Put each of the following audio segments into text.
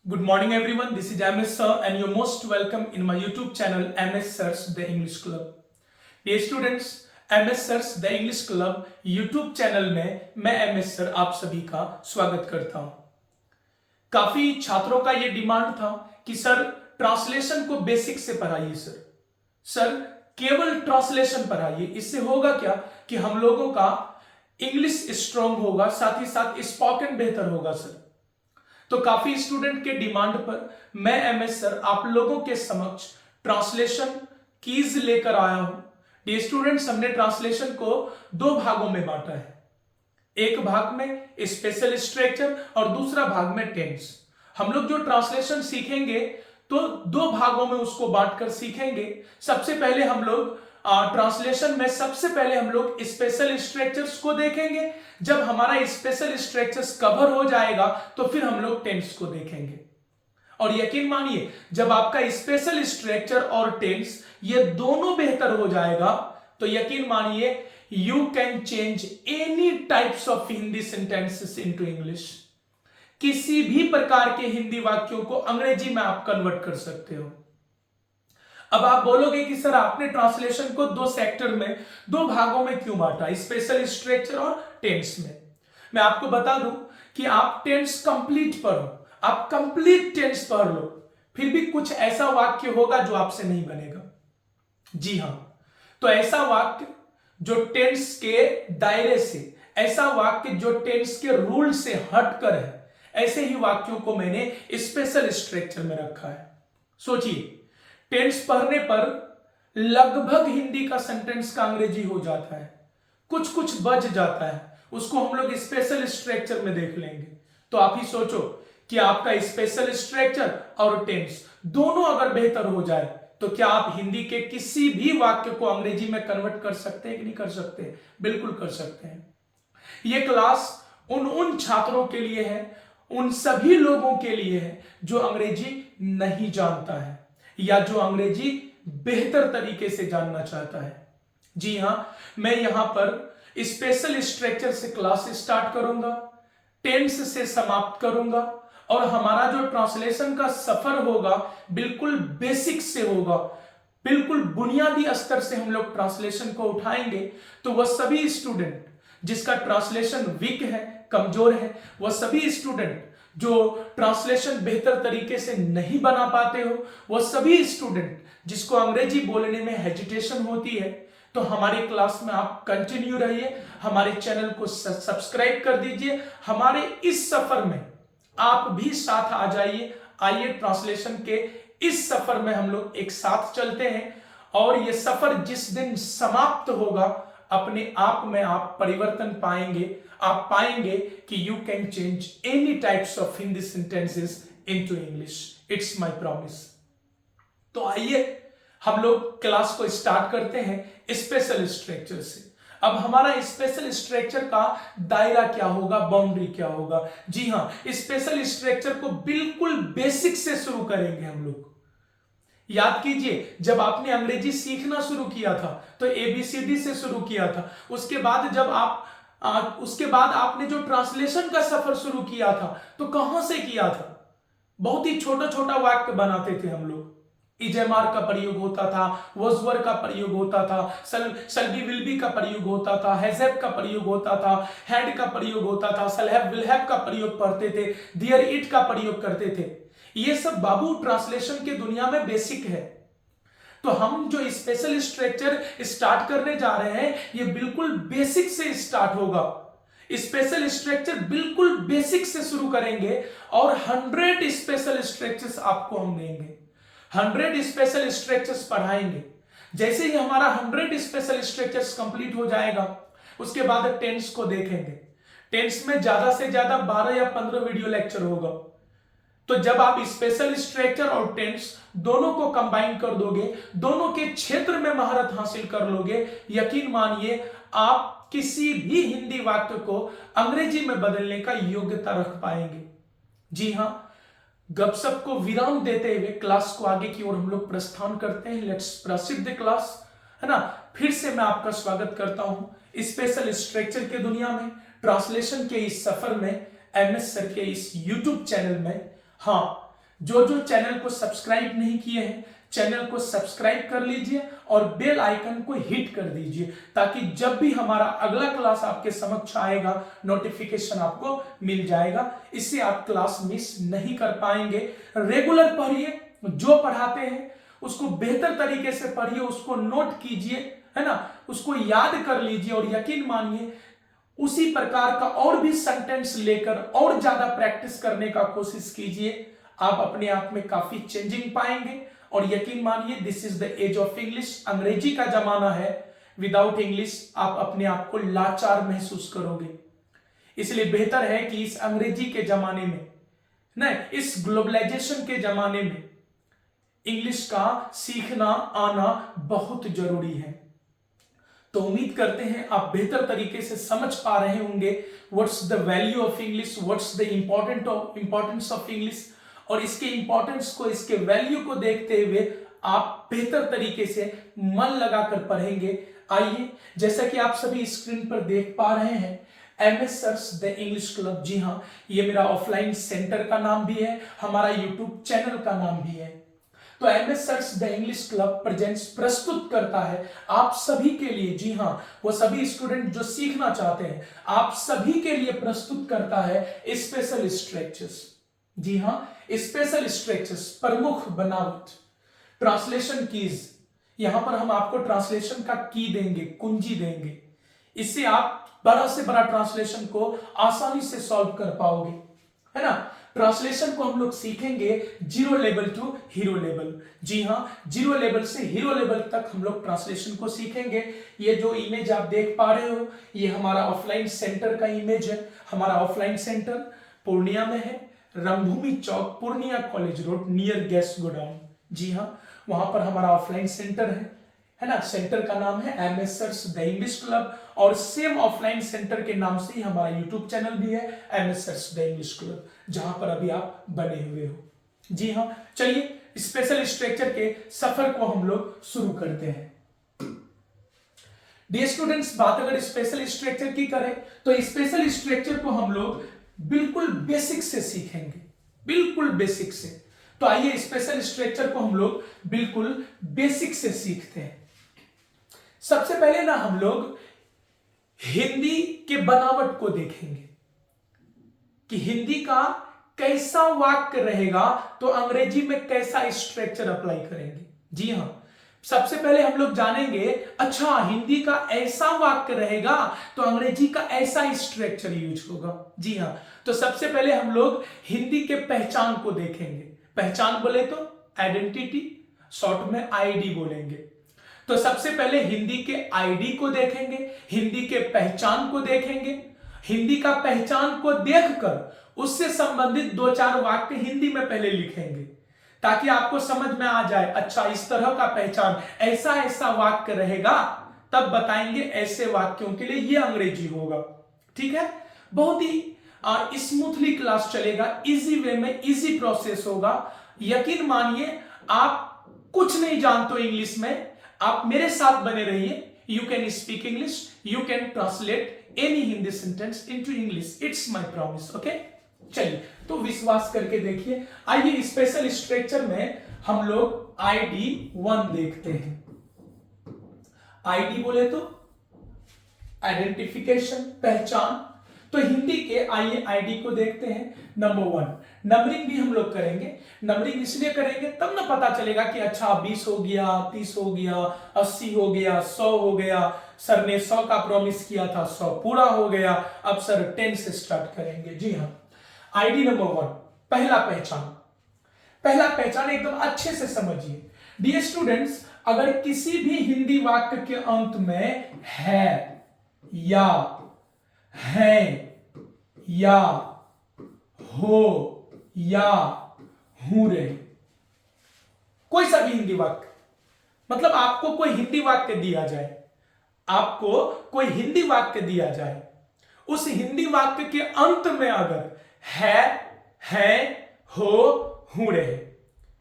Good morning everyone, this is MS Sir and you're most welcome in my YouTube channel MS Sirs The English Club. Dear students, MS Sirs The English Club YouTube channel में मैं MS Sir आप सभी का स्वागत करता हूं। काफी छात्रों का ये डिमांड था कि सर ट्रांसलेशन को बेसिक से पढ़ाइए सर केवल ट्रांसलेशन पढ़ाइए, इससे होगा क्या कि हम लोगों का इंग्लिश स्ट्रांग होगा, साथ ही साथ स्पोकन बेहतर होगा सर। तो काफी स्टूडेंट के डिमांड पर मैं MS सर आप लोगों के समक्ष ट्रांसलेशन कीज लेकर आया हूं। ये स्टूडेंट्स, हमने ट्रांसलेशन को दो भागों में बांटा है, एक भाग में स्पेशल स्ट्रक्चर और दूसरा भाग में टेंस। हम लोग जो ट्रांसलेशन सीखेंगे तो दो भागों में उसको बांटकर सीखेंगे। सबसे पहले हम लोग ट्रांसलेशन में हम लोग स्पेशल स्ट्रक्चर्स को देखेंगे। जब हमारा स्पेशल स्ट्रक्चर्स कवर हो जाएगा तो फिर हम लोग टेंस को देखेंगे। और यकीन मानिए, जब आपका स्पेशल स्ट्रक्चर और टेंस ये दोनों बेहतर हो जाएगा तो यकीन मानिए you can change any types of Hindi sentences into English. किसी भी प्रकार के हिंदी वाक्यों को अंग्रेजी में आप कन्वर्ट कर सकते हो। अब आप बोलोगे कि सर आपने ट्रांसलेशन को दो सेक्टर में, दो भागों में क्यों बांटा, स्पेशल स्ट्रक्चर और टेंस में। मैं आपको बता दूं कि आप टेंस कंप्लीट पढ़ो, आप कंप्लीट टेंस पढ़ लो, फिर भी कुछ ऐसा वाक्य होगा जो आपसे नहीं बनेगा। जी हां, तो ऐसा वाक्य जो टेंस के दायरे से, ऐसा वाक्य जो टेंस के रूल से हटकर है, ऐसे ही वाक्यों को मैंने स्पेशल स्ट्रक्चर में रखा है। सोचिए, टेंस पढ़ने पर लगभग हिंदी का सेंटेंस का अंग्रेजी हो जाता है, कुछ कुछ बच जाता है, उसको हम लोग स्पेशल स्ट्रक्चर में देख लेंगे। तो आप ही सोचो कि आपका स्पेशल स्ट्रक्चर और टेंस दोनों अगर बेहतर हो जाए तो क्या आप हिंदी के किसी भी वाक्य को अंग्रेजी में कन्वर्ट कर सकते हैं कि नहीं कर सकते? बिल्कुल कर सकते हैं। यह क्लास उन छात्रों के लिए है, उन सभी लोगों के लिए है जो अंग्रेजी नहीं जानता है या जो अंग्रेजी बेहतर तरीके से जानना चाहता है। जी हां, मैं यहां पर स्पेशल स्ट्रक्चर से क्लास स्टार्ट करूंगा, टेंस से समाप्त करूंगा और हमारा जो ट्रांसलेशन का सफर होगा बिल्कुल बेसिक से होगा, बिल्कुल बुनियादी स्तर से हम लोग ट्रांसलेशन को उठाएंगे। तो वह सभी स्टूडेंट जिसका ट्रांसलेशन वीक है, कमजोर है, वह सभी स्टूडेंट जो ट्रांसलेशन बेहतर तरीके से नहीं बना पाते हो, वह सभी स्टूडेंट जिसको अंग्रेजी बोलने में हेजिटेशन होती है, तो हमारी क्लास में आप कंटिन्यू रहिए, हमारे चैनल को सब्सक्राइब कर दीजिए। हमारे इस सफर में आप भी साथ आ जाइए। आइए ट्रांसलेशन के इस सफर में हम लोग एक साथ चलते हैं और यह सफर जिस दिन समाप्त होगा अपने आप में आप परिवर्तन पाएंगे। आप पाएंगे कि you can change any types of Hindi sentences into English, it's my promise. तो आइए हम लोग क्लास को स्टार्ट करते हैं स्पेशल स्ट्रक्चर से। अब हमारा स्पेशल स्ट्रक्चर का दायरा क्या होगा, बाउंड्री क्या होगा? जी हां, स्पेशल स्ट्रक्चर को बिल्कुल बेसिक से शुरू करेंगे हम लोग। याद कीजिए, जब आपने अंग्रेजी सीखना शुरू किया था तो ABCD से शुरू किया था। उसके बाद आपने जो ट्रांसलेशन का सफर शुरू किया था तो कहां से किया था? बहुत ही छोटा छोटा वाक्य बनाते थे हम लोग। इजेमार का प्रयोग होता था, वॉजवर का प्रयोग होता था, सल्बी विल्बी का प्रयोग होता था, हैजेब का प्रयोग होता था, हैड का प्रयोग होता था, सलहैब विलहैब का प्रयोग पढ़ते थे, डियर इट का प्रयोग करते थे। ये सब बाबू ट्रांसलेशन के दुनिया में बेसिक है। तो हम जो स्पेशल स्ट्रक्चर स्टार्ट करने जा रहे हैं ये बिल्कुल बेसिक से स्टार्ट होगा। स्पेशल स्ट्रक्चर बिल्कुल बेसिक से शुरू करेंगे और 100 स्पेशल स्ट्रक्चर्स आपको हम देंगे, 100 स्पेशल स्ट्रक्चर्स पढ़ाएंगे। जैसे ही हमारा 100 स्पेशल स्ट्रक्चर्स कंप्लीट हो जाएगा उसके बाद टेंस को देखेंगे। टेंस में ज्यादा से ज्यादा 12 या 15 वीडियो लेक्चर होगा। तो जब आप स्पेशल स्ट्रक्चर और टेंस दोनों को कंबाइन कर दोगे, दोनों के क्षेत्र में महारत हासिल कर लोगे, यकीन मानिए आप किसी भी हिंदी वाक्य को अंग्रेजी में बदलने का योग्यता रख पाएंगे। जी हां, गपशप को विराम देते हुए क्लास को आगे की ओर हम लोग प्रस्थान करते हैं। लेट्स प्रोसीड द क्लास, है ना। फिर से मैं आपका स्वागत करता हूं स्पेशल स्ट्रक्चर के दुनिया में, ट्रांसलेशन के इस सफर में, MS सर के इस YouTube चैनल में। हाँ, जो जो चैनल को सब्सक्राइब नहीं किए हैं, चैनल को सब्सक्राइब कर लीजिए और बेल आइकन को हिट कर दीजिए, ताकि जब भी हमारा अगला क्लास आपके समक्ष आएगा नोटिफिकेशन आपको मिल जाएगा। इससे आप क्लास मिस नहीं कर पाएंगे। रेगुलर पढ़िए, जो पढ़ाते हैं उसको बेहतर तरीके से पढ़िए, उसको नोट कीजिए, है ना, उसको याद कर लीजिए और यकीन मानिए उसी प्रकार का और भी सेंटेंस लेकर और ज्यादा प्रैक्टिस करने का कोशिश कीजिए। आप अपने आप में काफी चेंजिंग पाएंगे और यकीन मानिए this is the age of English. अंग्रेजी का जमाना है, विदाउट इंग्लिश आप अपने आप को लाचार महसूस करोगे। इसलिए बेहतर है कि इस अंग्रेजी के जमाने में, नहीं, इस ग्लोबलाइजेशन के जमाने में इंग्लिश का सीखना आना बहुत जरूरी है। तो उम्मीद करते हैं आप बेहतर तरीके से समझ पा रहे होंगे what's the value of English, what's the importance of English, और इसके इंपॉर्टेंस को, इसके वैल्यू को देखते हुए आप बेहतर तरीके से मन लगाकर पढ़ेंगे। आइए, जैसा कि आप सभी स्क्रीन पर देख पा रहे हैं, MS sirs the English club, जी हाँ, ये मेरा ऑफलाइन सेंटर का नाम भी है, हमारा यूट्यूब चैनल का नाम भी है। तो MS sirs the English club presents, प्रस्तुत करता है आप सभी के लिए, जी हाँ, वो सभी स्टूडेंट जो सीखना चाहते हैं, आप सभी के लिए प्रस्तुत करता है स्पेशल स्ट्रेचेस। जी हाँ, स्पेशल स्ट्रेचेस, प्रमुख बनावट, ट्रांसलेशन कीज। यहां पर हम आपको ट्रांसलेशन का की देंगे, कुंजी देंगे। इससे आप बड़ा से बड़ा ट्रांसलेशन को आसानी से सॉल्व कर पाओगे, है ना। ट्रांसलेशन को हम लोग सीखेंगे zero level to hero level. जी हाँ, जीरो लेवल से हीरो लेवल तक हम लोग ट्रांसलेशन को सीखेंगे। ये जो इमेज आप देख पा रहे हो, ये हमारा ऑफलाइन सेंटर का इमेज है। हमारा ऑफलाइन सेंटर पूर्णिया में है, Rangbhumi Chowk, Purnia college road, near gas godown. जी हाँ, वहां पर हमारा ऑफलाइन सेंटर है ना। सेंटर का नाम है MS sirs the English club, और सेम ऑफलाइन सेंटर के नाम से ही हमारा यूट्यूब चैनल भी है, MS sirs the English club, जहां पर अभी आप बने हुए हो। जी हाँ, चलिए स्पेशल स्ट्रक्चर के सफर को हम लोग शुरू करते हैं। डियर स्टूडेंट्स, बात अगर स्पेशल स्ट्रक्चर की करें तो स्पेशल स्ट्रक्चर को हम लोग बिल्कुल बेसिक से सीखेंगे, बिल्कुल बेसिक से। तो आइए स्पेशल स्ट्रक्चर को हम लोग बिल्कुल बेसिक से सीखते हैं। सबसे पहले ना हम लोग हिंदी के बनावट को देखेंगे कि हिंदी का कैसा वाक्य रहेगा तो अंग्रेजी में कैसा स्ट्रक्चर अप्लाई करेंगे। जी हां, सबसे पहले हम लोग जानेंगे, अच्छा हिंदी का ऐसा वाक्य रहेगा तो अंग्रेजी का ऐसा स्ट्रक्चर यूज होगा। जी हां, तो सबसे पहले हम लोग हिंदी के पहचान को देखेंगे। पहचान बोले तो आइडेंटिटी, शॉर्ट में आईडी बोलेंगे। तो सबसे पहले हिंदी के आईडी को देखेंगे, हिंदी के पहचान को देखेंगे। हिंदी का पहचान को देखकर उससे संबंधित दो चार वाक्य हिंदी में पहले लिखेंगे, ताकि आपको समझ में आ जाए, अच्छा इस तरह का पहचान, ऐसा ऐसा वाक्य रहेगा, तब बताएंगे ऐसे वाक्यों के लिए ये अंग्रेजी होगा। ठीक है, बहुत ही स्मूथली क्लास चलेगा, इजी वे में, इजी प्रोसेस होगा। यकीन मानिए, आप कुछ नहीं जानते हो इंग्लिश में, आप मेरे साथ बने रहिए। You can speak English, you can translate any Hindi sentence into English, it's my promise. Okay, चलिए तो विश्वास करके देखिए। आइए स्पेशल स्ट्रक्चर में हम लोग आईडी 1 देखते हैं। आईडी बोले तो आइडेंटिफिकेशन, पहचान। तो हिंदी के आइए आईडी को देखते हैं। नंबर 1, नंबरिंग भी हम लोग करेंगे। नंबरिंग इसलिए करेंगे तब ना पता चलेगा कि अच्छा 20 हो गया, 30 हो गया, 80 हो गया, 100 हो गया, सर ने 100 का प्रॉमिस किया था, 100 पूरा हो गया, अब सर 10 से स्टार्ट करेंगे। जी हाँ, आईडी नंबर 1, पहला पहचान। पहला पहचान एकदम अच्छे से समझिए। डियर स्टूडेंट्स, अगर किसी भी हिंदी वाक्य के अंत में है या हैं या हो या हूं रहे, कोई सा भी हिंदी वाक्य, मतलब आपको कोई हिंदी वाक्य दिया जाए, आपको कोई हिंदी वाक्य दिया जाए, उस हिंदी वाक्य के अंत में अगर है, हो, हूं रहे,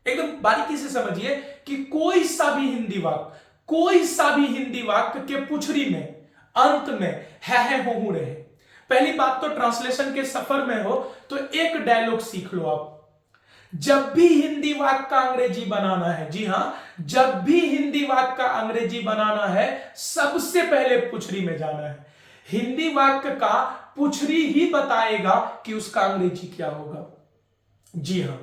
एकदम बारीकी से समझिए कि कोई सा भी हिंदी वाक्य, कोई सा भी हिंदी वाक्य के पुछड़ी में अंत में है, हो, हूं रहे। पहली बात तो ट्रांसलेशन के सफर में हो तो एक डायलॉग सीख लो आप। जब भी हिंदी वाक्य का अंग्रेजी बनाना है, जी हां, जब भी हिंदी वाक्य का अंग्रेजी बनाना है सबसे पहले पुछरी में जाना है। हिंदी वाक्य का पुछरी ही बताएगा कि उसका अंग्रेजी क्या होगा। जी हां,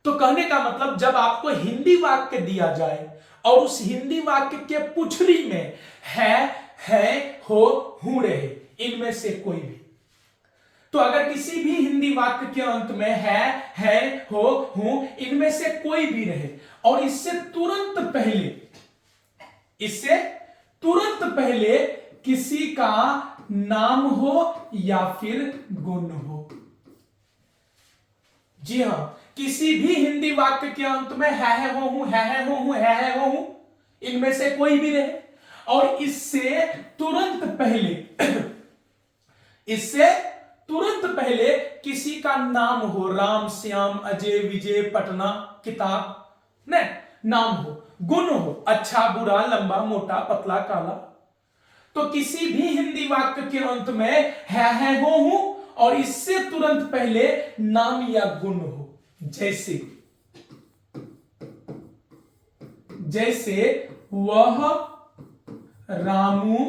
तो कहने का मतलब जब आपको हिंदी वाक्य दिया जाए और उस हिंदी वाक्य के पुछरी में है, हो, हूं रहे, इनमें से कोई भी, तो अगर किसी भी हिंदी वाक्य के अंत में है, हो, हूं, इनमें से कोई भी रहे और इससे तुरंत पहले किसी का नाम हो या फिर गुण हो। जी हां, किसी भी हिंदी वाक्य के अंत में है, हो, हूं, है, हो, हूं, है, हो, हूं, इनमें से कोई भी रहे और इससे तुरंत पहले किसी का नाम हो, राम, श्याम, अजय, विजय, पटना, किताब, ने नाम हो, गुण हो, अच्छा, बुरा, लंबा, मोटा, पतला, काला। तो किसी भी हिंदी वाक्य के अंत में है, हो, हूं और इससे तुरंत पहले नाम या गुण हो। जैसे वह रामू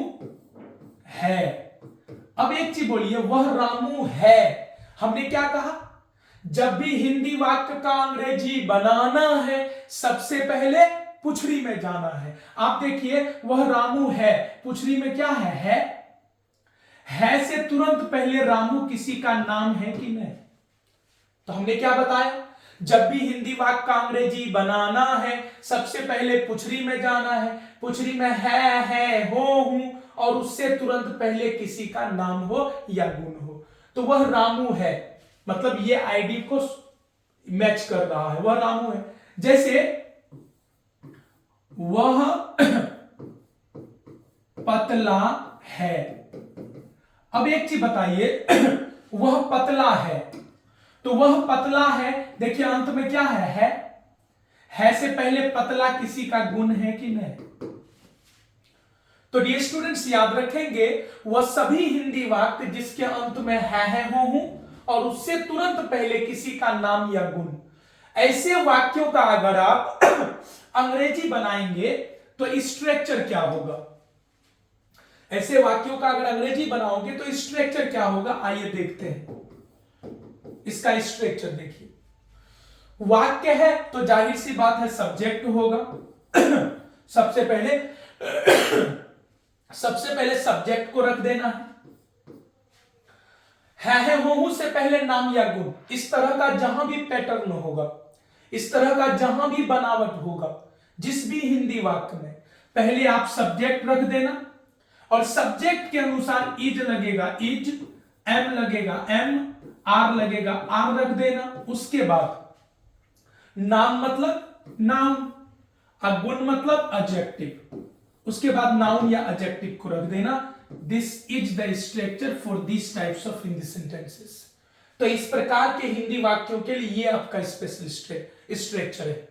है। अब एक चीज बोलिए, वह रामू है, हमने क्या कहा? जब भी हिंदी वाक्य का अंग्रेजी बनाना है सबसे पहले पुछरी में जाना है। आप देखिए, वह रामू है, पुछरी में क्या है से तुरंत पहले रामू किसी का नाम है कि नहीं? तो हमने क्या बताया, जब भी हिंदी वाक्य का अंग्रेजी बनाना है सबसे पहले पुछरी में जाना है, पुछरी में है, हो, हूं और उससे तुरंत पहले किसी का नाम हो या गुण हो। तो वह रामू है, मतलब ये आईडी को मैच कर रहा है, वह रामू है। जैसे वह पतला है। अब एक चीज बताइए, वह पतला है, तो वह पतला है, देखिए अंत में क्या है से पहले पतला किसी का गुण है कि नहीं? तो डियर स्टूडेंट्स याद रखेंगे, वह सभी हिंदी वाक्य जिसके अंत में है, हो, हूं और उससे तुरंत पहले किसी का नाम या गुण, ऐसे वाक्यों का अगर आप अंग्रेजी बनाएंगे तो स्ट्रक्चर क्या होगा? ऐसे वाक्यों का अगर अंग्रेजी बनाओगे तो स्ट्रक्चर क्या होगा? आइए देखते हैं इसका स्ट्रक्चर। देखिए, वाक्य है तो जाहिर सी बात है सब्जेक्ट होगा। सबसे पहले सब्जेक्ट को रख देना है, हो से पहले नाम या गुण। इस तरह का जहां भी पैटर्न होगा, इस तरह का जहां भी बनावट होगा, जिस भी हिंदी वाक्य में, पहले आप सब्जेक्ट रख देना और सब्जेक्ट के अनुसार इज लगेगा इज, एम लगेगा एम, आर लगेगा आर रख देना। उसके बाद नाम मतलब नाउन, गुण मतलब एडजेक्टिव, उसके बाद नाउन या एडजेक्टिव को रख देना। This is the structure for this types of Hindi sentences. तो इस प्रकार के हिंदी वाक्यों के लिए ये आपका स्पेशल स्ट्रक्चर है।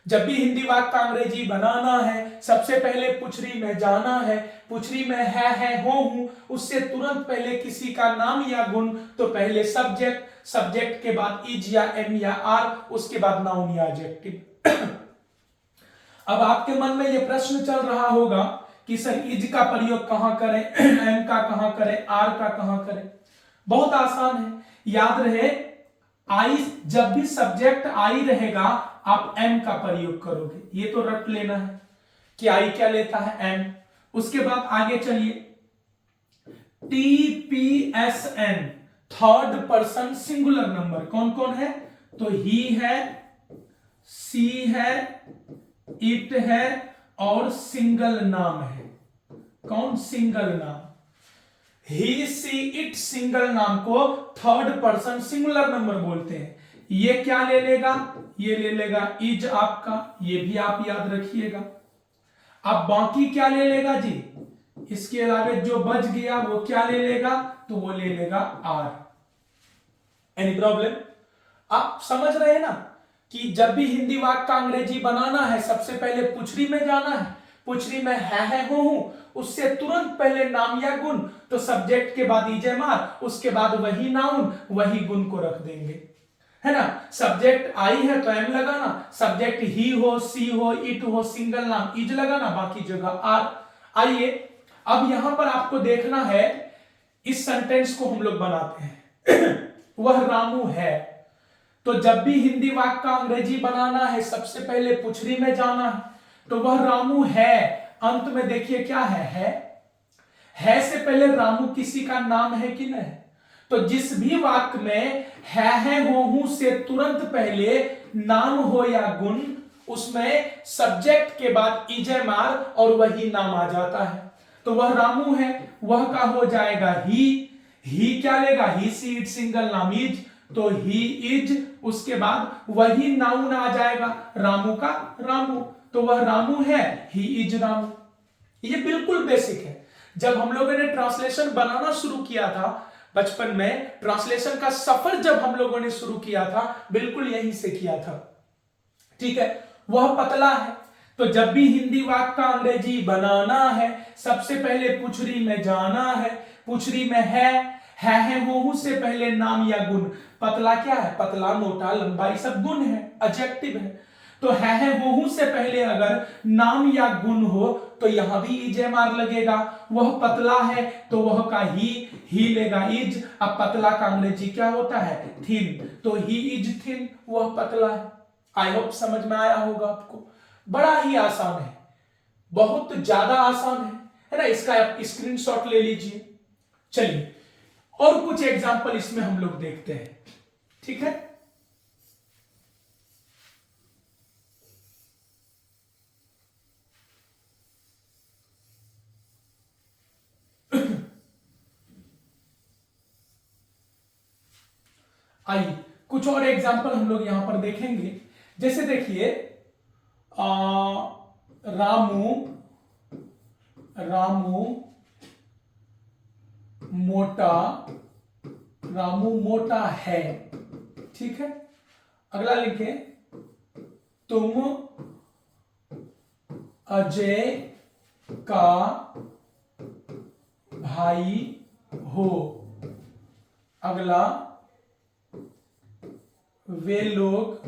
जब भी हिंदी वाक्य का अंग्रेजी बनाना है सबसे पहले पुछरी में जाना है, पुछरी में है, हो, हूं, उससे तुरंत पहले किसी का नाम या गुण, तो पहले सब्जेक्ट, सब्जेक्ट के बाद इज या एम या आर, उसके बाद नाउन या एडजेक्टिव। अब आपके मन में यह प्रश्न चल रहा होगा कि सर इज का प्रयोग कहां करें, एम का कहां करें, आर का कहां करें? बहुत आसान है, याद रहे आई, जब भी सब्जेक्ट आई रहेगा आप एम का प्रयोग करोगे। ये तो रट लेना है कि आई क्या लेता है, एम। उसके बाद आगे चलिए, TPSN third person singular number कौन कौन है? तो ही है, सी है, इट है और सिंगल नाम है। कौन? सिंगल नाम। ही, सी, इट सिंगल नाम को थर्ड पर्सन सिंगुलर नंबर बोलते हैं। ये क्या ले लेगा? ये ले लेगा इज आपका, ये भी आप याद रखिएगा। अब बाकी क्या ले लेगा जी? इसके अलावा जो बच गया वो क्या ले लेगा? तो वो ले लेगा आर। Any problem? आप समझ रहे हैं ना कि जब भी हिंदी वाक्य का अंग्रेजी बनाना है सबसे पहले पुछरी में जाना है, पुछरी में है, हो, हूं, उससे तुरंत पहले नाम या गुण, तो सब्जेक्ट के बाद इज, एम, आर, उसके बाद वही नाउन वही गुण को रख देंगे। है ना। सब्जेक्ट आई है तो एम लगाना, सब्जेक्ट ही हो, सी हो, इट हो, सिंगल नाम इज लगाना, बाकी जगह आर। आइए अब यहां पर आपको देखना है, इस सेंटेंस को हम लोग बनाते हैं वह रामू है। तो जब भी हिंदी वाक्य का अंग्रेजी बनाना है सबसे पहले पुछरी में जाना है, तो वह रामू है। अंत में देखिए क्या है से पहले रामू किसी का नाम है कि नहीं। तो जिस भी वाक्य में है हो हूं से तुरंत पहले नाम हो या गुण, उसमें सब्जेक्ट के बाद इजेमार और वही नाम आ जाता है। तो वह रामू है, वह का हो जाएगा ही क्या लेगा, ही सी इट सिंगल नाम इज, तो ही इज, उसके बाद वही नाउन आ जाएगा रामू का रामू, तो वह रामू है, ही इज रामू। ये बिल्कुल बेसिक है। जब हम लोगों ने ट्रांसलेशन बनाना शुरू किया था बचपन में, ट्रांसलेशन का सफर जब हम लोगों ने शुरू किया था, बिल्कुल यहीं से किया था। ठीक है, वह पतला है। तो जब भी हिंदी वाक्य का अंग्रेजी बनाना है सबसे पहले पुछरी में जाना है। पुछरी में है हो से पहले नाम या गुण। पतला क्या है, पतला, मोटा, लंबाई सब गुण है, एडजेक्टिव है। तो है हो से पहले अगर नाम या गुण हो तो यहां भी इजेमार लगेगा। वह पतला है तो वह का ही लेगा इज। अब पतला का अंग्रेजी क्या होता है, थिन, तो ही इज थिन, वह पतला है। आई होप समझ में आया होगा आपको। बड़ा ही आसान है, बहुत ज्यादा आसान है ना। इसका आप स्क्रीनशॉट ले लीजिए। चलिए और कुछ एग्जांपल इसमें हम लोग देखते हैं। ठीक है, आइए कुछ और एग्जांपल हम लोग यहां पर देखेंगे। जैसे देखिए रामू मोटा है। ठीक है, अगला लिखे, तुम अजय का भाई हो। अगला, वे लोग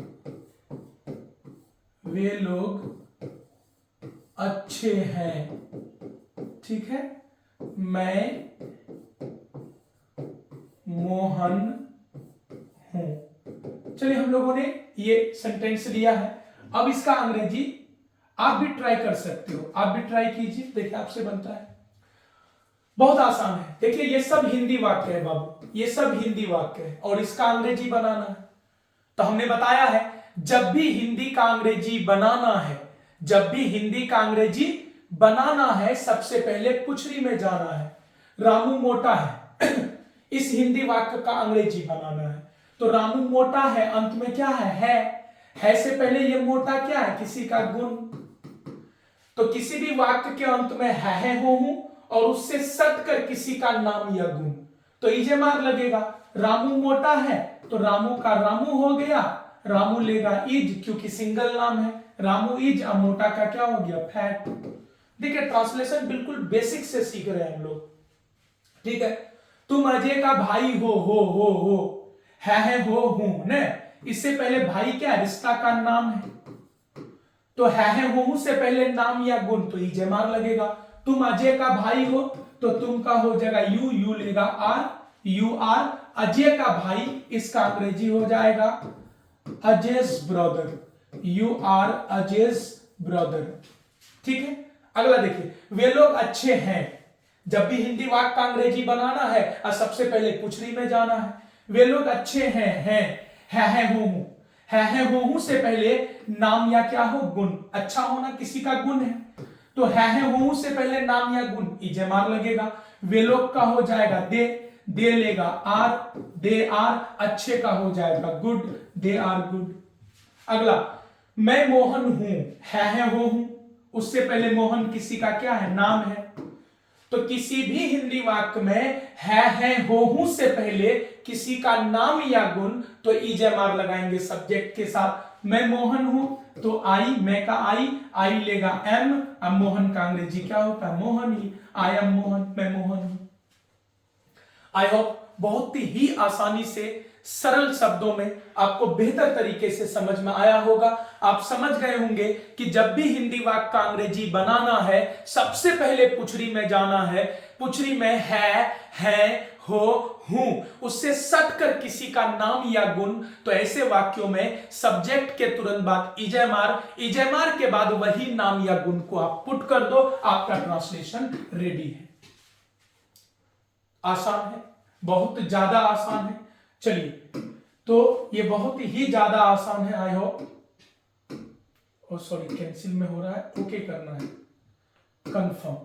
अच्छे हैं। ठीक है, मैं मोहन हूं। चलिए हम लोगों ने ये सेंटेंस लिया है। अब इसका अंग्रेजी आप भी ट्राई कर सकते हो, आप भी ट्राई कीजिए, देखिए आपसे बनता है। बहुत आसान है। देखिए ये सब हिंदी वाक्य है बाबू, ये सब हिंदी वाक्य है और इसका अंग्रेजी बनाना है। तो हमने बताया है जब भी हिंदी का अंग्रेजी बनाना है, जब भी हिंदी का अंग्रेजी बनाना है सबसे पहले पुछरी में जाना है। रामू मोटा है इस हिंदी वाक्य का अंग्रेजी बनाना है। तो रामू मोटा है, अंत में क्या है से पहले ये मोटा क्या है, किसी का गुण। तो किसी भी वाक्य के अंत में है हो हूं और उससे सट कर किसी का नाम या गुण, तो इजेमार लगेगा। रामू मोटा है तो रामू का रामू हो गया, रामू लेगा इज क्योंकि सिंगल नाम है, रामू इज। अब मोटा का क्या हो गया, फैट। देखिए ट्रांसलेशन बिल्कुल बेसिक से सीख रहे हैं हम लोग। ठीक है, तुम अजय का भाई हो है हो हूं ने, इससे पहले भाई क्या है, रिश्ता का नाम है। तो है हो से पहले नाम या गुण तो इजेमार लगेगा। तुम अजय का भाई हो तो तुम का हो जाएगा यू लेगा आर, यू आर। अजय का भाई इसका अंग्रेजी हो जाएगा अजयस ब्रदर, यू आर अजयस ब्रदर। ठीक है, अगला देखिए, वे लोग अच्छे हैं। जब भी हिंदी वाक्य का अंग्रेजी बनाना है और सबसे पहले पुछरी में जाना है। वे लोग अच्छे है हो से पहले नाम या क्या हो, गुण। अच्छा होना किसी का गुण है, तो है हो से पहले नाम या गुण इजेमार लगेगा। वे लोग का हो जाएगा दे लेगा आर, दे आर। अच्छे का हो जाएगा गुड, दे आर गुड। अगला, मैं मोहन हूं, है हो हूं, उससे पहले मोहन किसी का क्या है, नाम है। तो किसी भी हिंदी वाक्य में है हो से पहले किसी का नाम या गुण तो इजेमार लगाएंगे सब्जेक्ट के साथ। मैं मोहन हूं तो आई, मैं का आई लेगा एम। अब मोहन का अंग्रेजी क्या होता है, मोहन ही। आई एम मोहन, मैं मोहन हूं। आई होप बहुत ही आसानी से सरल शब्दों में आपको बेहतर तरीके से समझ में आया होगा। आप समझ गए होंगे कि जब भी हिंदी वाक्य का अंग्रेजी बनाना है सबसे पहले पुछरी में जाना है। पुछरी में है, हो, हूं, उससे सट कर किसी का नाम या गुण। तो ऐसे वाक्यों में सब्जेक्ट के तुरंत बाद इजेमार के बाद वही नाम या गुण को आप पुट कर दो, आपका ट्रांसलेशन रेडी है। आसान है, बहुत ज्यादा आसान है। चलिए, तो ये बहुत ही ज्यादा आसान है। आई होप, सॉरी कैंसिल में हो रहा है, ओके करना है, कंफर्म,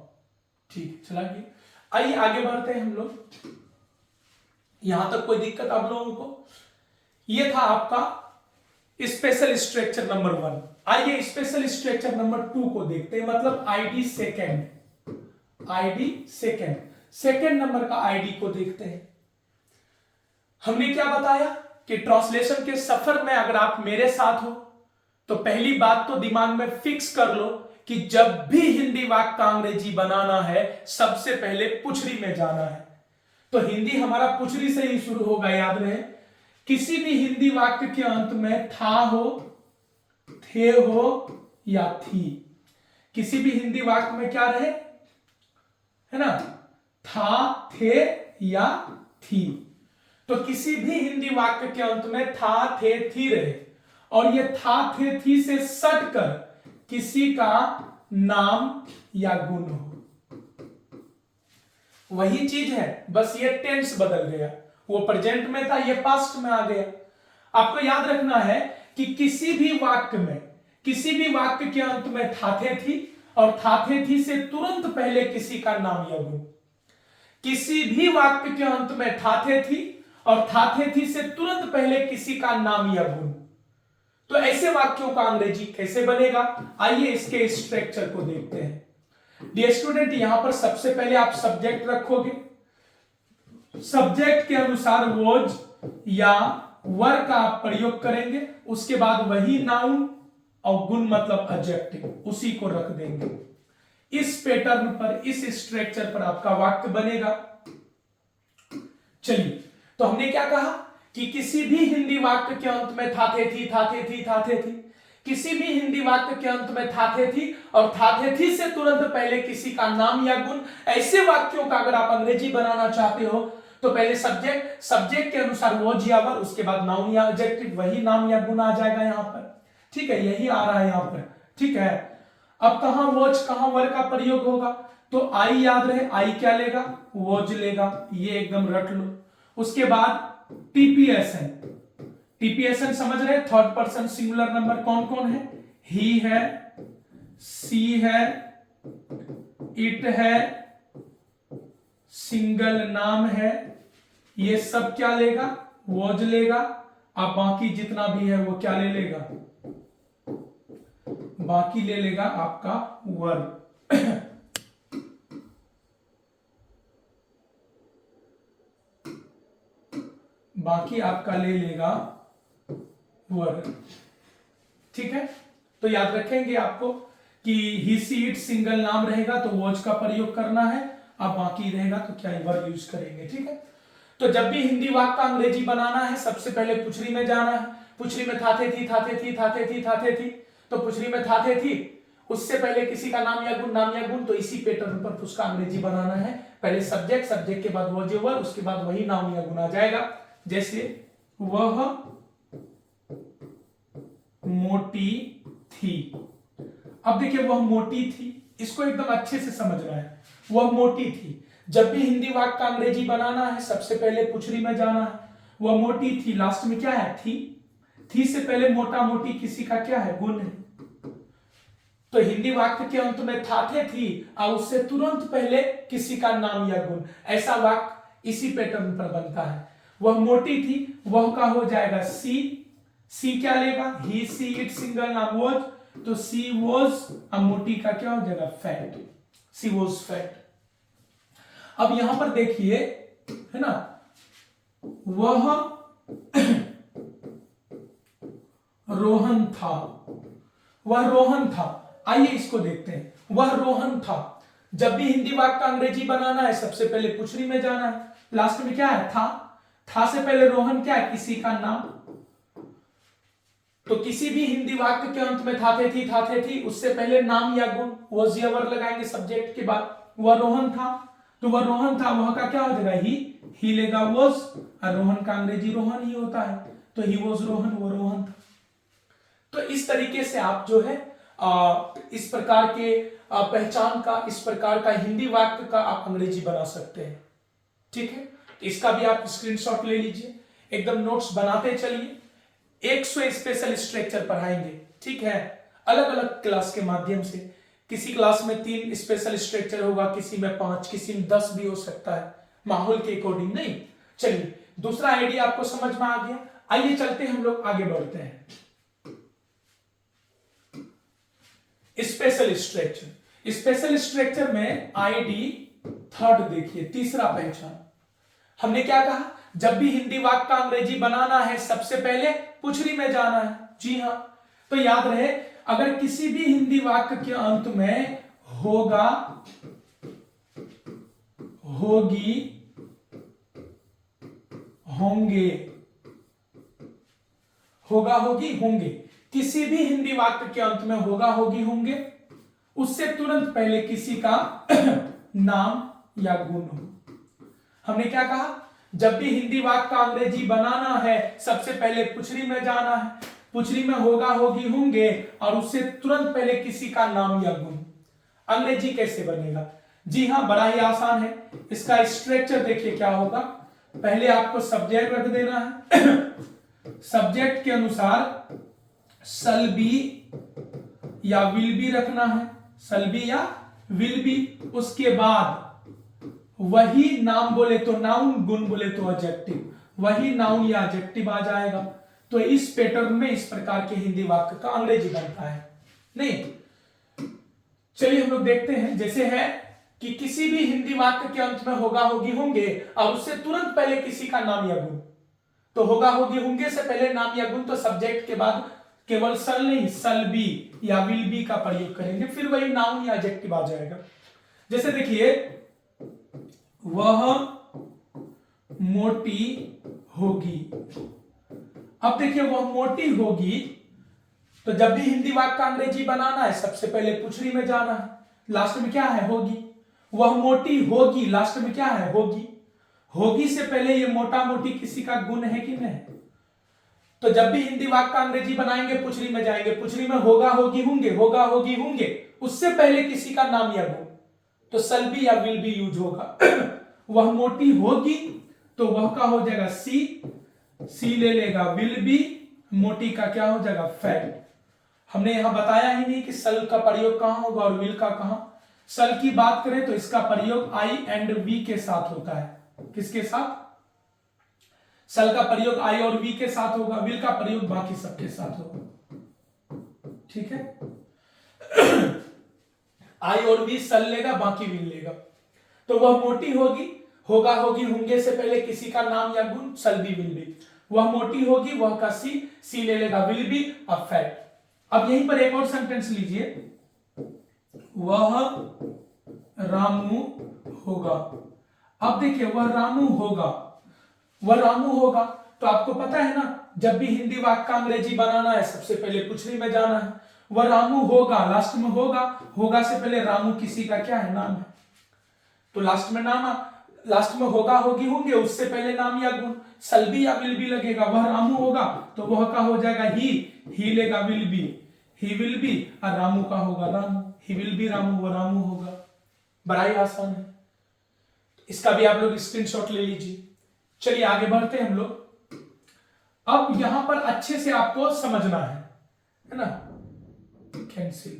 ठीक, चलिए आइए आगे बढ़ते हैं हम लोग। यहां तक कोई दिक्कत आप लोगों को? ये था आपका स्पेशल स्ट्रक्चर नंबर 1। आइए स्पेशल स्ट्रक्चर नंबर 2 को देखते हैं, मतलब आईडी सेकेंड नंबर का आईडी को देखते हैं। हमने क्या बताया कि ट्रांसलेशन के सफर में अगर आप मेरे साथ हो तो पहली बात तो दिमाग में फिक्स कर लो कि जब भी हिंदी वाक्य का अंग्रेजी बनाना है सबसे पहले पुछरी में जाना है। तो हिंदी हमारा पुछरी से ही शुरू होगा, याद रहे। किसी भी हिंदी वाक्य के अंत में था हो, थे हो या थी, किसी भी हिंदी वाक्य में क्या रहे, है ना, था, थे या थी। तो किसी भी हिंदी वाक्य के अंत में था, थे, थी रहे और ये था, थे, थी से सट कर किसी का नाम या गुण हो, वही चीज है, बस ये टेंस बदल गया। वो प्रेजेंट में था, ये पास्ट में आ गया। आपको याद रखना है कि किसी भी वाक्य के अंत में था, थे, थी और था, थे, थी से तुरंत पहले किसी का नाम या गुण। किसी भी वाक्य के अंत में था, थे, थी और था, थे, थी से तुरंत पहले किसी का नाम या गुण। तो ऐसे वाक्यों का अंग्रेजी कैसे बनेगा? आइए इसके स्ट्रक्चर को देखते हैं। डियर स्टूडेंट, यहां पर सबसे पहले आप सब्जेक्ट रखोगे, सब्जेक्ट के अनुसार वॉज या वर का आप प्रयोग करेंगे, उसके बाद वही नाउन और गुण मतलब एडजेक्टिव उसी को रख देंगे। इस पैटर्न पर, इस स्ट्रक्चर पर आपका वाक्य बनेगा। चलिए, तो हमने क्या कहा कि किसी भी हिंदी वाक्य के अंत में था, थे, थी, था, थे, थी, था, थे, थी, किसी भी हिंदी वाक्य के अंत में था, थे, थी और था, थे, थी से तुरंत पहले किसी का नाम या गुण। ऐसे वाक्यों का अगर आप अंग्रेजी बनाना चाहते हो तो पहले सब्जेक्ट के अनुसार वॉज या वर, उसके बाद नाउन या एडजेक्टिव, वही नाम या गुण आ जाएगा यहां पर। ठीक है, यही आ रहा है यहां पर। ठीक है, अब कहां वॉज कहां वर का प्रयोग होगा? तो आई याद रहे, आई क्या लेगा? वॉज लेगा, ये एकदम रट लो। उसके बाद टीपीएसएन समझ रहे? थर्ड पर्सन सिंगुलर नंबर कौन कौन है? ही है, सी है, इट है, सिंगल नाम है, ये सब क्या लेगा? वॉज लेगा। अब बाकी जितना भी है वो क्या ले लेगा? बाकी ले लेगा आपका वर्ब। बाकी आपका ले लेगा वर्ब। ठीक है, तो याद रखेंगे आपको कि ही, सी, इट सिंगल नाम रहेगा तो वॉज का प्रयोग करना है, अब बाकी रहेगा तो क्या वर्ब यूज करेंगे। ठीक है, तो जब भी हिंदी वाक्य का अंग्रेजी बनाना है सबसे पहले पुछरी में जाना है। पुछरी में था, थे, थी, था, थे, थी, था, थे, थी, था, थे, थी, तो पुछरी में था, थे, थी, उससे पहले किसी का नाम या गुण, तो इसी पैटर्न पर उसका अंग्रेजी बनाना है। पहले सब्जेक्ट के बाद वॉज वर, उसके बाद वही नाम या गुण आ जाएगा। जैसे वह मोटी थी। अब देखिए, वह मोटी थी, इसको एकदम अच्छे से समझना है। वह मोटी थी, जब भी हिंदी वाक्य का अंग्रेजी बनाना है सबसे पहले पुछरी में जाना है। वह मोटी थी, लास्ट में क्या है? थी से पहले मोटा मोटी किसी का क्या है? गुण है। तो हिंदी वाक्य के अंत में था, थे, थी और उससे तुरंत पहले किसी का नाम या गुण, ऐसा वाक्य इसी पैटर्न पर बनता है। वह मोटी थी, वह का हो जाएगा सी क्या लेगा? ही, सी, इट सिंगल नाम वॉज, तो सी वॉज, अब मोटी का क्या हो जाएगा? Fat, she was fat. अब यहां पर देखिए, है ना, वह रोहन था, वह रोहन था। आइए इसको देखते हैं, वह रोहन था। जब भी हिंदी वाक्य का अंग्रेजी बनाना है सबसे पहले पुछरी में जाना है, लास्ट में क्या है? था, था से पहले रोहन क्या है, किसी का नाम। तो किसी भी हिंदी वाक्य के अंत में था थे थी उससे पहले नाम या गुण, वॉज या वर लगाएंगे सब्जेक्ट के बाद। वह रोहन था, तो वह रोहन था, वह का क्या हो जाएगा, ही लेगा वॉज, और रोहन का अंग्रेजी रोहन ही होता है, तो ही वॉज रोहन, वो रोहन था। तो इस तरीके से आप जो है इस प्रकार के पहचान का, इस प्रकार का हिंदी वाक्य का आप अंग्रेजी बना सकते हैं। ठीक है, इसका भी आप स्क्रीनशॉट ले लीजिए, एकदम नोट्स बनाते चलिए। 100 स्पेशल स्ट्रक्चर पढ़ाएंगे, ठीक है, अलग अलग क्लास के माध्यम से। किसी क्लास में 3 स्पेशल स्ट्रक्चर होगा, किसी में 5, किसी में 10 भी हो सकता है, माहौल के अकॉर्डिंग। नहीं, चलिए दूसरा आइडिया आपको समझ में आ गया। आइए चलते हम लोग आगे बढ़ते हैं। स्पेशल स्ट्रक्चर, स्पेशल स्ट्रक्चर में आईडी थर्ड देखिए, तीसरा पहचान। हमने क्या कहा, जब भी हिंदी वाक्य का अंग्रेजी बनाना है सबसे पहले पुछरी में जाना है। जी हां, तो याद रहे, अगर किसी भी हिंदी वाक्य के अंत में होगा, होगी, होंगे, होगा, होगी, होंगे, किसी भी हिंदी वाक्य के अंत में होगा, होगी, होंगे, उससे तुरंत पहले किसी का नाम या गुण हो। हमने क्या कहा, जब भी हिंदी वाक्य का अंग्रेजी बनाना है सबसे पहले पुछरी में जाना है, पुछरी में होगा, होगी, होंगे, और उससे तुरंत पहले किसी का नाम या गुण। अंग्रेजी कैसे बनेगा, जी हां, बड़ा ही आसान है। इसका स्ट्रक्चर देखिए क्या होगा, पहले आपको सब्जेक्ट रख देना है, सब्जेक्ट के अनुसार शल बी या विल बी रखना है, शल बी या विल बी। उसके बाद वही नाम बोले तो नाउन, गुण बोले तो एडजेक्टिव, वही नाउन या एडजेक्टिव आ जाएगा। तो इस पैटर्न में इस प्रकार के हिंदी वाक्य का अंग्रेजी बनता है। नहीं, चलिए हम लोग देखते हैं। जैसे है कि किसी भी हिंदी वाक्य के अंत में होगा, होगी, होंगे, और उससे तुरंत पहले किसी का नाम या गुण। तो होगा, होगी, होंगे से पहले नाम या गुण, तो सब्जेक्ट के बाद केवल सल नहीं, सल बी या विल बी का प्रयोग करेंगे, फिर वही नाउन या एडजेक्टिव आ जाएगा। जैसे देखिए, वह मोटी होगी। अब देखिए, वह मोटी होगी, तो जब भी हिंदी वाक्य का अंग्रेजी बनाना है सबसे पहले पुछरी में जाना है, लास्ट में क्या है, होगी। वह मोटी होगी, लास्ट में क्या है, होगी। होगी से पहले ये मोटा मोटी किसी का गुण है कि नहीं। तो जब भी हिंदी वाक्य का अंग्रेजी बनाएंगे पुछरी में जाएंगे, पुछरी में होगा, होगी, होंगे, होगा, होगी, होंगे, उससे पहले किसी का नाम या गुण, तो शल बी या विल बी यूज होगा। वह मोटी होगी, तो वह का हो जाएगा सी, सी ले लेगा विल बी, मोटी का क्या हो जाएगा, फैट। हमने यहां बताया ही नहीं कि सल का प्रयोग कहां होगा और विल का कहां। सल की बात करें तो इसका प्रयोग आई एंड वी के साथ होता है। किसके साथ, सल का प्रयोग आई और वी के साथ होगा, विल का प्रयोग बाकी सबके साथ होगा। ठीक है, आई और वी सल लेगा, बाकी विल लेगा। तो वह मोटी होगी, होगा, होगी, होंगे से पहले किसी का नाम या गुण, सल बी, विल बी। वह मोटी होगी, वह का सी, सी ले लेगा विल बी, अब फैट। अब यहीं पर एक और सेंटेंस लीजिए, वह रामू होगा। अब देखिए, वह रामू होगा, वह रामू होगा, तो आपको पता है ना, जब भी हिंदी वाक्य का अंग्रेजी बनाना है सबसे पहले पुछरी में जाना है। वह रामू होगा, लास्ट में होगा, होगा से पहले रामू किसी का क्या है, नाम है, तो लास्ट में नाम, लास्ट में होगा, होगी, होंगे, उससे पहले नाम या गुण, सल बी या विल बी लगेगा। वह रामू होगा, तो वह का हो जाएगा ही लेगा will be, he will be, और रामू का होगा Ramu, he will be Ramu, वह रामू होगा। बड़ा ही आसान है, इसका भी आप लोग स्क्रीनशॉट ले लीजिए। चलिए आगे बढ़ते हैं हम लोग। अब यहां पर अच्छे से आपको समझना है ना, कैंसिल,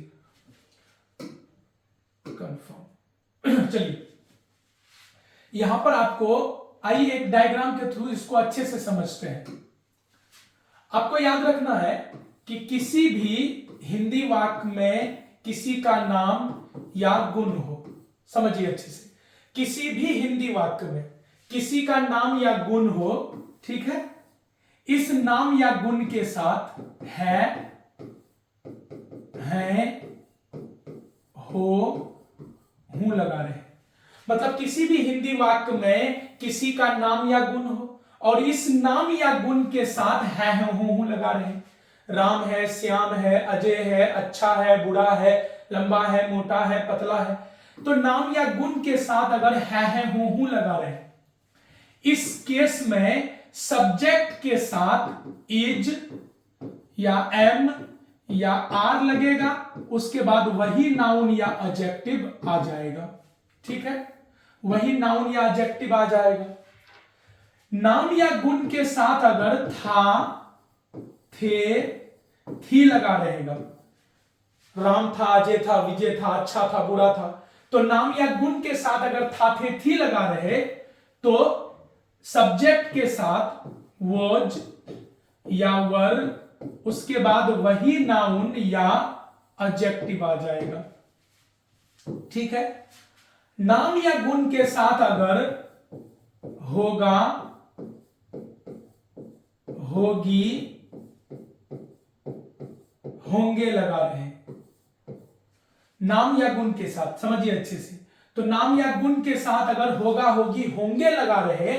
कंफर्म। चलिए यहां पर आपको, आइए एक डायग्राम के थ्रू इसको अच्छे से समझते हैं। आपको याद रखना है कि किसी भी हिंदी वाक्य में किसी का नाम या गुण हो, समझिए अच्छे से, किसी भी हिंदी वाक्य में किसी का नाम या गुण हो, ठीक है, इस नाम या गुण के साथ है, हो, हूं लगा रहे। मतलब किसी भी हिंदी वाक्य में किसी का नाम या गुण हो और इस नाम या गुण के साथ है हूं लगा रहे हैं। राम है, श्याम है, अजय है, अच्छा है, बुरा है, लंबा है, मोटा है, पतला है। तो नाम या गुण के साथ अगर है हूं लगा रहे हैं, इस केस में सब्जेक्ट के साथ इज या एम या आर लगेगा, उसके बाद वही नाउन या एडजेक्टिव आ जाएगा। ठीक है, वही नाउन या एडजेक्टिव आ जाएगा। नाम या गुण के साथ अगर था, थे, थी लगा रहेगा, राम था, अजय था, विजय था, अच्छा था, बुरा था, तो नाम या गुण के साथ अगर था, थे, थी लगा रहे तो सब्जेक्ट के साथ वॉज या वर, उसके बाद वही नाउन या एडजेक्टिव आ जाएगा। ठीक है, नाम या गुण के साथ अगर होगा, होगी, होंगे लगा रहे, नाम या गुण के साथ, समझिए अच्छे से। तो नाम या गुण के साथ अगर होगा, होगी, होंगे लगा रहे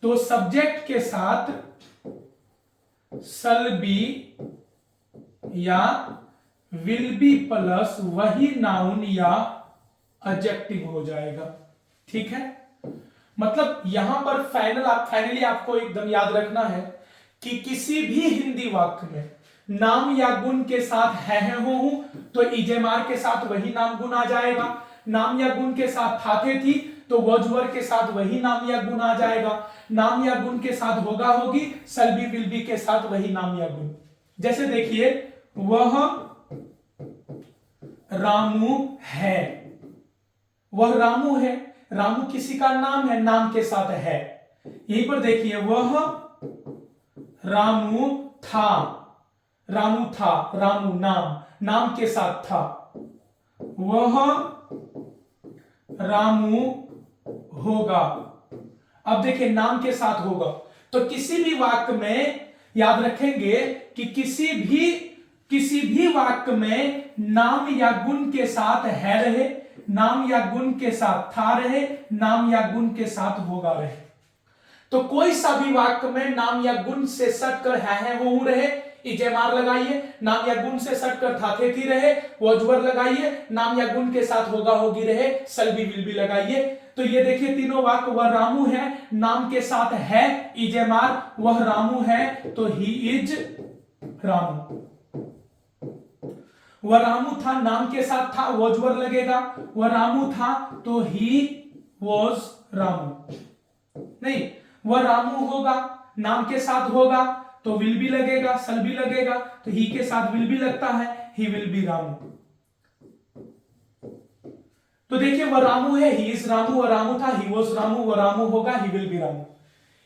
तो सब्जेक्ट के साथ शल बी या विल बी प्लस वही नाउन या एडजेक्टिव हो जाएगा। ठीक है, मतलब यहां पर फाइनली आपको एकदम याद रखना है कि किसी भी हिंदी वाक्य में नाम या गुण के साथ है हूं तो इजेमार के साथ वही नाम गुण आ जाएगा। नाम या गुण के साथ थाथे थी तो वॉजवर के साथ वही नाम या गुण आ जाएगा। नाम या गुण के साथ होगा, होगी, सल्बी विल बी के साथ वही नाम या गुण। जैसे देखिए, वह रामू है, वह रामू है, रामू किसी का नाम है, नाम के साथ है। यहीं पर देखिए, वह रामू था, रामू था, रामू नाम, नाम के साथ था। वह रामू होगा, अब देखिए नाम के साथ होगा। तो किसी भी वाक्य में याद रखेंगे कि किसी भी वाक्य में नाम या गुण के साथ है रहे, नाम या गुण के साथ था रहे, नाम या गुण के साथ होगा रहे। तो कोई सा भी वाक्य में नाम या गुण से सटकर है हो रहे, इजेमार लगाइए, नाम या गुण से सटकर था, थे, थी रहे, वॉजवर लगाइए, नाम या गुण के साथ होगा, होगी रहे, सल्बी विल बी लगाइए। तो ये देखिए तीनों वाक्य, वह रामू है, नाम के साथ है, इजेमार, वह रामू है तो ही इज रामू। वह रामू था, नाम के साथ था, वॉजवर लगेगा, वह रामू था तो ही वॉज रामू। नहीं, वह रामू होगा, नाम के साथ होगा तो विल बी लगेगा, सल भी लगेगा, तो ही के साथ विल बी लगता है, ही विल बी रामू। तो देखिए, वह रामू है, ही इज रामू, वह रामू था, ही वॉज रामू, वह रामू होगा, ही विल बी रामू।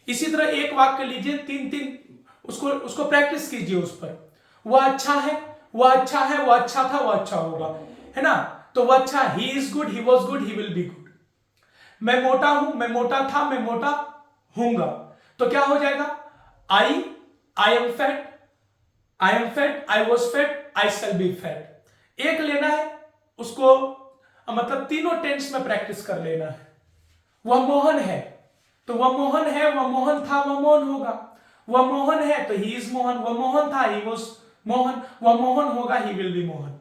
इसी तरह एक वाक्य लीजिए, तीन उसको प्रैक्टिस कीजिए उस पर। वह अच्छा है, वह अच्छा है, वह अच्छा था, वह अच्छा होगा, है ना। तो वह अच्छा, he is good, he was good, he will be good. मैं मोटा हूं, मैं मोटा था, मैं मोटा हूंगा, तो क्या हो जाएगा, I am fat, I am fat, I was fat, I shall be fat। एक लेना है उसको, मतलब तीनों टेंस में प्रैक्टिस कर लेना है। वह मोहन है तो वह मोहन है, वह मोहन था, वह मोहन होगा। वह मोहन है तो ही इज मोहन, वह मोहन था, ही वॉज मोहन, वह मोहन होगा, ही विल बी मोहन।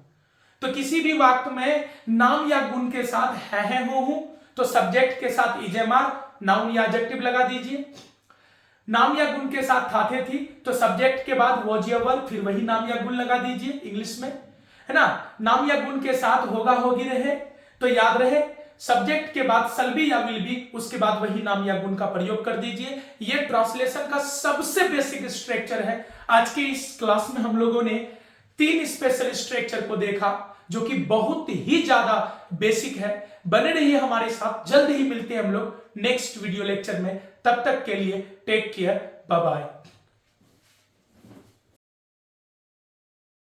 तो किसी भी वाक्य में नाम या गुण के साथ है हो तो सब्जेक्ट के साथ इजेमार, नाउन या एडजेक्टिव लगा दीजिए। नाम या गुण के साथ था, थे, थी तो सब्जेक्ट के बाद वॉज या वर, फिर वही नाम या गुण लगा दीजिए इंग्लिश में, है ना। नाम या गुण के साथ होगा, होगी रहे तो याद रहे सब्जेक्ट के बाद शल बी या विल बी, उसके बाद वही नाम या गुण का प्रयोग कर दीजिए। ये ट्रांसलेशन का सबसे बेसिक स्ट्रक्चर है। आज के इस क्लास में हम लोगों ने 3 स्पेशल स्ट्रक्चर को देखा जो कि बहुत ही ज्यादा बेसिक है। बने रहिए हमारे साथ, जल्द ही मिलते हैं हम लोग नेक्स्ट वीडियो लेक्चर में। तब तक के लिए टेक केयर, बाय बाय।